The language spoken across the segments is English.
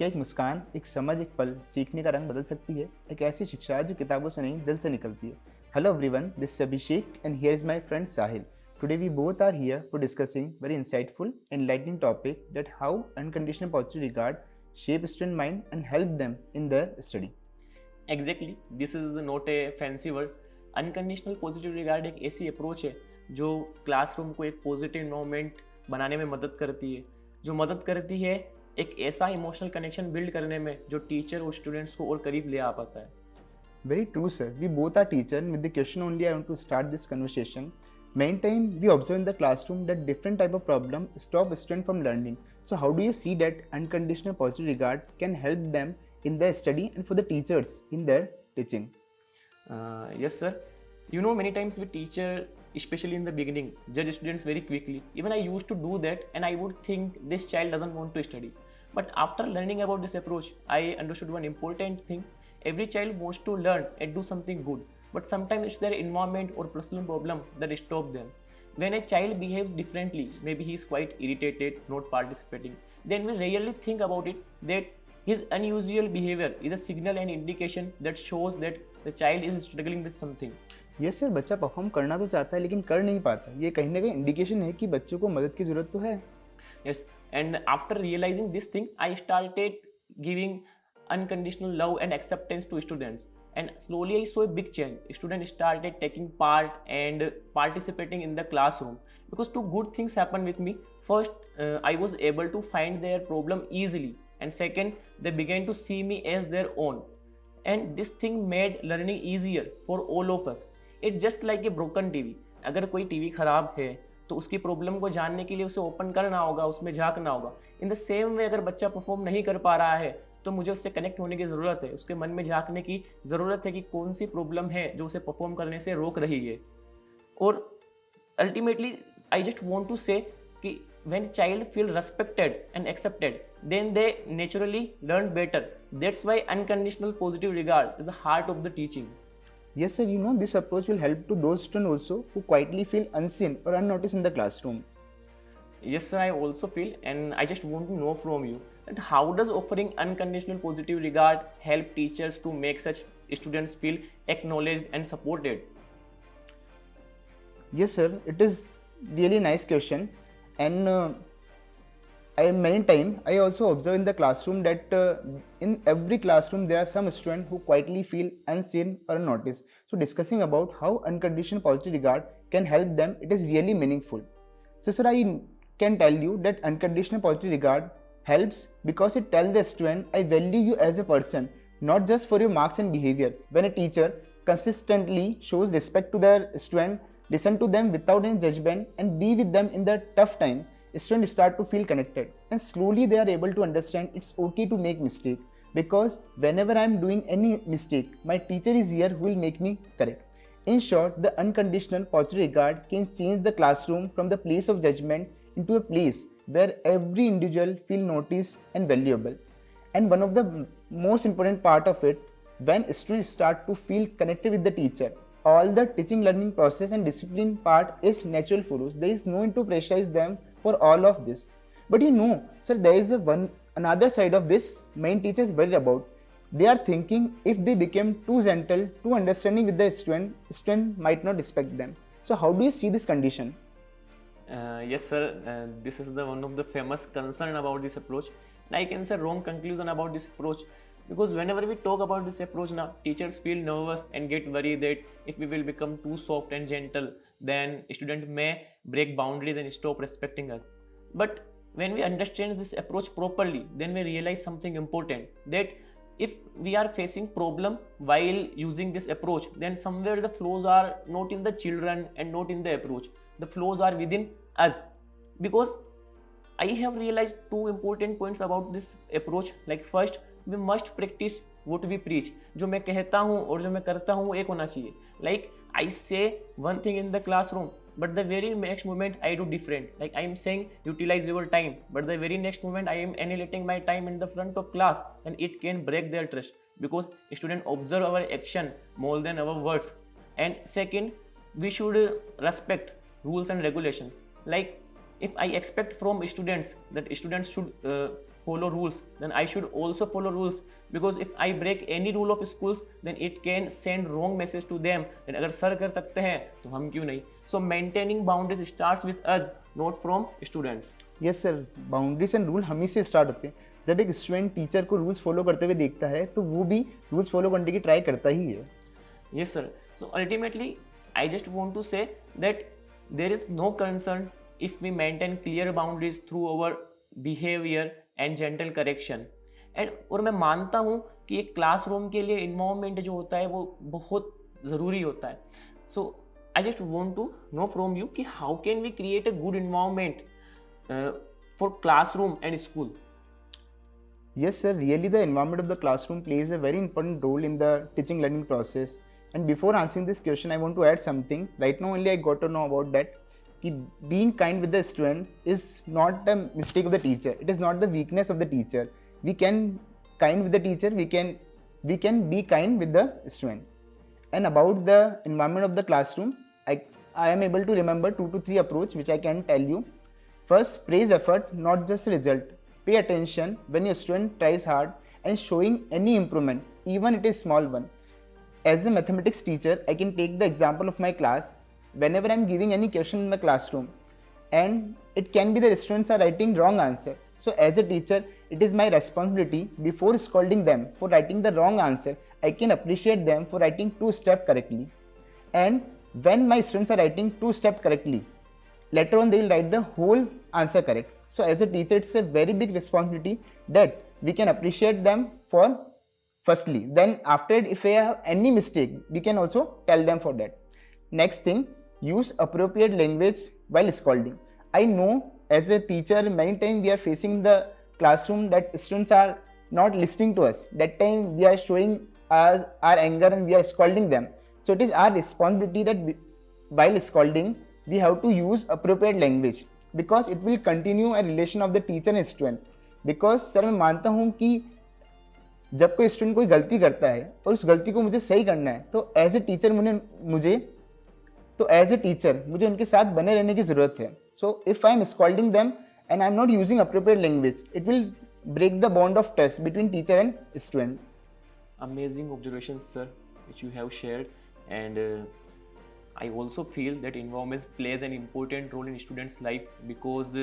क्या एक मुस्कान, एक समझ, एक पल सीखने का रंग बदल सकती है? एक ऐसी शिक्षा जो किताबों से नहीं दिल से निकलती है। Hello everyone, this is Abhishek and here is my friend Sahil. Today we both are here for discussing very insightful, enlightening topic that how unconditional positive regard shape student mind and help them in their study. Exactly this is not a fancy word. Unconditional positive regard एक ऐसी approach है जो classroom को एक positive environment बनाने में मदद करती है, जो मदद करती है एक ऐसा इमोशनल कनेक्शन बिल्ड करने में जो टीचर और स्टूडेंट्स को और करीब ले आ पाता है। Very true, sir. We both are teachers. And with the question only, I want to start this conversation. Many times we observe in the classroom that different type of problem stop student from learning. So how do you see that unconditional positive regard can help them in their study and for the teachers in their teaching? Yes, sir. You know, many times we teachers, especially in the beginning, judge students very quickly. Even I used to do that, and I would think this child doesn't want to study. But after learning about this approach, I understood one important thing. Every child wants to learn and do something good, but sometimes it's their environment or personal problem that stop them. When a child behaves differently, maybe he is quite irritated, not participating, then we rarely think about it that his unusual behavior is a signal and indication that shows that the child is struggling with something. Yes sir, बच्चा perform करना तो चाहता है लेकिन कर नहीं पाता। ये कहीं ना कहीं इंडिकेशन है कि बच्चों को मदद की ज़रूरत तो है। Yes, and after realizing this thing, I started giving unconditional love and acceptance to students. And slowly I saw a big change. Students started taking part and participating in the classroom because two good things happened with me. First, I was able to find their problem easily, and second, they began to see me as their own. And this thing made learning easier for all of us. It's just like a broken TV. अगर कोई TV खराब है तो उसकी problem को जानने के लिए उसे ओपन करना होगा, उसमें झांकना होगा। इन द सेम वे अगर बच्चा परफॉर्म नहीं कर पा रहा है तो मुझे उससे कनेक्ट होने की ज़रूरत है, उसके मन में झांकने की ज़रूरत है कि कौन सी प्रॉब्लम है जो उसे परफॉर्म करने से रोक रही है। और ultimately I just want to say कि when child feel respected and accepted, then they naturally learn better. That's why unconditional positive regard is the heart of the teaching. Yes sir, you know this approach will help to those students also who quietly feel unseen or unnoticed in the classroom. Yes sir, I also feel, and I just want to know from you that how does offering unconditional positive regard help teachers to make such students feel acknowledged and supported? Yes sir, it is really nice question. And many times I also observe in the classroom that in every classroom there are some students who quietly feel unseen or unnoticed. So discussing about how unconditional positive regard can help them, it is really meaningful. So sir, I can tell you that unconditional positive regard helps because it tells the student, I value you as a person, not just for your marks and behavior. When a teacher consistently shows respect to their student, listen to them without any judgment and be with them in their tough time, students start to feel connected and slowly they are able to understand it's okay to make mistake, because whenever I am doing any mistake, my teacher is here who will make me correct. In short, the unconditional positive regard can change the classroom from the place of judgment into a place where every individual feel noticed and valuable. And one of the most important part of it, when students start to feel connected with the teacher, all the teaching learning process and discipline part is natural for us. There is no need to pressurize them for all of this. But you know, sir, there is another side of this main teachers worried about. They are thinking if they become too gentle, too understanding with the student might not respect them. So how do you see this condition? Yes sir, this is the one of the famous concern about this approach. And I can say wrong conclusion about this approach, because whenever we talk about this approach now, teachers feel nervous and get worried that if we will become too soft and gentle, then student may break boundaries and stop respecting us. But when we understand this approach properly, then we realize something important, that if we are facing problem while using this approach, then somewhere the flaws are not in the children and not in the approach. The flaws are within us. Because I have realized two important points about this approach. Like first, we must practice what we preach. जो मैं कहता हूँ और जो मैं करता हूँ एक होना चाहिए. Like I say one thing in the classroom, but the very next moment I do different. Like I am saying utilize your time, but the very next moment I am annihilating my time in the front of class, and it can break their trust because students observe our action more than our words. And second, we should respect rules and regulations. Like if I expect from students that students should follow rules, then I should also follow rules, because if I break any rule of schools, then it can send wrong message to them. Then अगर sir कर सकते हैं तो हम क्यों नहीं? So maintaining boundaries starts with us, not from students. Yes sir, boundaries and rule हमी से स्टार्ट होते हैं. जब एक स्टूडेंट टीचर को रूल्स फॉलो करते हुए देखता है तो वो भी रूल्स फॉलो करने की ट्राई करता ही है. Yes, sir. So ultimately, I just want to say that there is no concern if we maintain clear boundaries through our behavior and gentle correction. And और मैं मानता हूँ कि एक क्लासरूम के लिए इन्वायरमेंट जो होता है वो बहुत ज़रूरी होता है. So I just want to know from you कि how can we create a good environment for classroom and school. Yes, sir. Really, the environment of the classroom plays a very important role in the teaching learning process. And before answering this question, I want to add something. Right now, only I got to know about that. कि being kind with the student is not a mistake of the teacher. It is not the weakness of the teacher. We can kind with the teacher. We can be kind with the student. And about the environment of the classroom, I am able to remember 2 to 3 approach which I can tell you. First, praise effort, not just result. Pay attention when your student tries hard and showing any improvement, even it is small one. As a mathematics teacher, I can take the example of my class. Whenever I am giving any question in the classroom, and it can be the students are writing wrong answer. So as a teacher, it is my responsibility before scolding them for writing the wrong answer, I can appreciate them for writing 2 steps correctly. And when my students are writing 2 steps correctly, later on they will write the whole answer correct. So as a teacher, it's a very big responsibility that we can appreciate them for firstly. Then after it, if they have any mistake, we can also tell them for that. Next thing, use appropriate language while scolding. I know as a teacher, many times we are facing in the classroom that students are not listening to us. That time we are showing our anger and we are scolding them. So it is our responsibility that while scolding, we have to use appropriate language, because it will continue a relation of the teacher and student. Because sir मैं मानता हूँ कि जब कोई student कोई गलती करता है और उस गलती को मुझे सही करना है, तो एज ए टीचर मुझे उनके साथ बने रहने की ज़रूरत है. So if I am scolding them and I am not using appropriate language, it will break the bond of trust between teacher and student. Amazing observations, sir, which you have shared. And I also feel that environment plays an important role in students' life, because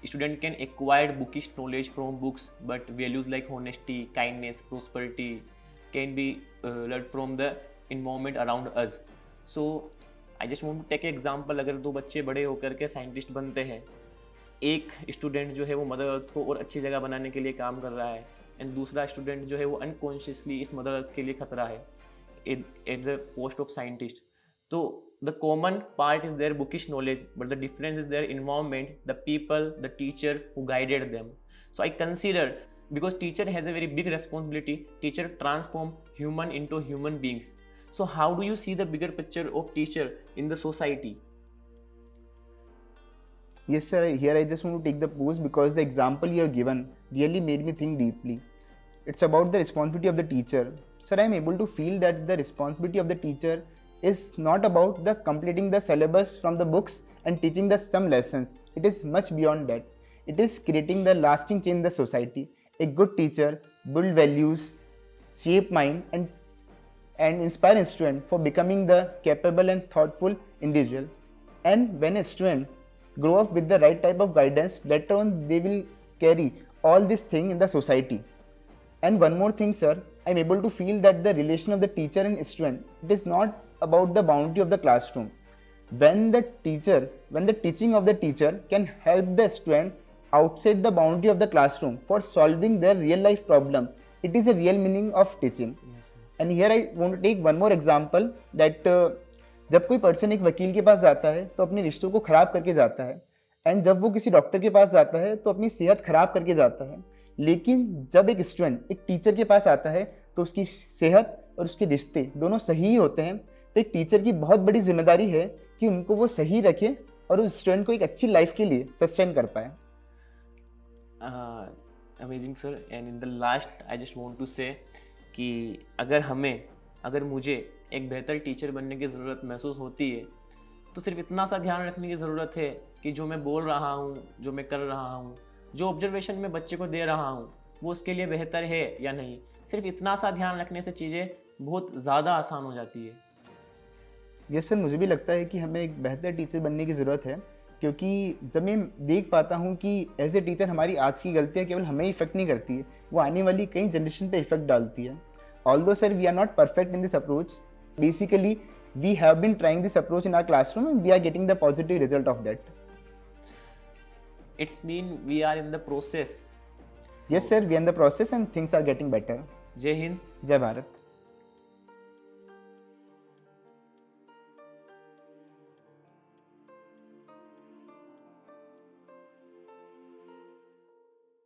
student can acquire bookish knowledge from books, but values like honesty, kindness, prosperity can be learned from the environment around us. So I just want to take an example. अगर 2 बच्चे बड़े होकर के scientist बनते हैं, एक student जो है वो मदर अर्थ को और अच्छी जगह बनाने के लिए काम कर रहा है, एंड दूसरा स्टूडेंट जो है वो अनकॉन्शियसली इस मदर अर्थ के लिए खतरा है at the post of scientist. तो the common part is their bookish knowledge, but the difference is their environment, the people, the teacher who guided them. So I consider, because teacher has a very big responsibility, teacher transform human into human beings. So how do you see the bigger picture of teacher in the society? Yes, sir. Here I just want to take the pause because the example you have given really made me think deeply. It's about the responsibility of the teacher. Sir, I am able to feel that the responsibility of the teacher is not about the completing the syllabus from the books and teaching the some lessons. It is much beyond that. It is creating the lasting change in the society. A good teacher build values, shape mind, and inspire a student for becoming the capable and thoughtful individual. And when a student grow up with the right type of guidance, later on they will carry all this thing in the society. And one more thing, sir, I'm able to feel that the relation of the teacher and student, it is not about the boundary of the classroom. When the teaching of the teacher can help the student outside the boundary of the classroom for solving their real life problem, it is a real meaning of teaching. Yes, sir. And here I want to take one more example that जब कोई person एक वकील के पास जाता है तो अपने रिश्तों को खराब करके जाता है, एंड जब वो किसी डॉक्टर के पास जाता है तो अपनी सेहत खराब करके जाता है. लेकिन जब एक स्टूडेंट एक टीचर के पास आता है तो उसकी सेहत और उसके रिश्ते दोनों सही होते हैं. तो एक टीचर की बहुत बड़ी जिम्मेदारी है कि उनको वो सही रखे और उस स्टूडेंट को एक अच्छी लाइफ के लिए सस्टेन कर पाए. Amazing sir. And in the last I just want to say कि अगर मुझे एक बेहतर टीचर बनने की ज़रूरत महसूस होती है, तो सिर्फ इतना सा ध्यान रखने की ज़रूरत है कि जो मैं बोल रहा हूँ, जो मैं कर रहा हूँ, जो ऑब्जर्वेशन मैं बच्चे को दे रहा हूँ वो उसके लिए बेहतर है या नहीं, सिर्फ इतना सा ध्यान रखने से चीज़ें बहुत ज़्यादा आसान हो जाती है। यस सर, मुझे भी लगता है कि हमें एक बेहतर टीचर बनने की ज़रूरत है, क्योंकि जब मैं देख पाता हूँ कि एज ए टीचर हमारी आज की गलतियाँ केवल हमें इफेक्ट नहीं करती है, वो आने वाली कई जनरेशन पे इफेक्ट डालती है। Although sir we are not perfect in this approach, basically we have been trying this approach in our classroom and we are getting the positive result of that. It's mean we are in the process. Yes sir, we are in the process and things are getting better. जय हिंद। जय भारत।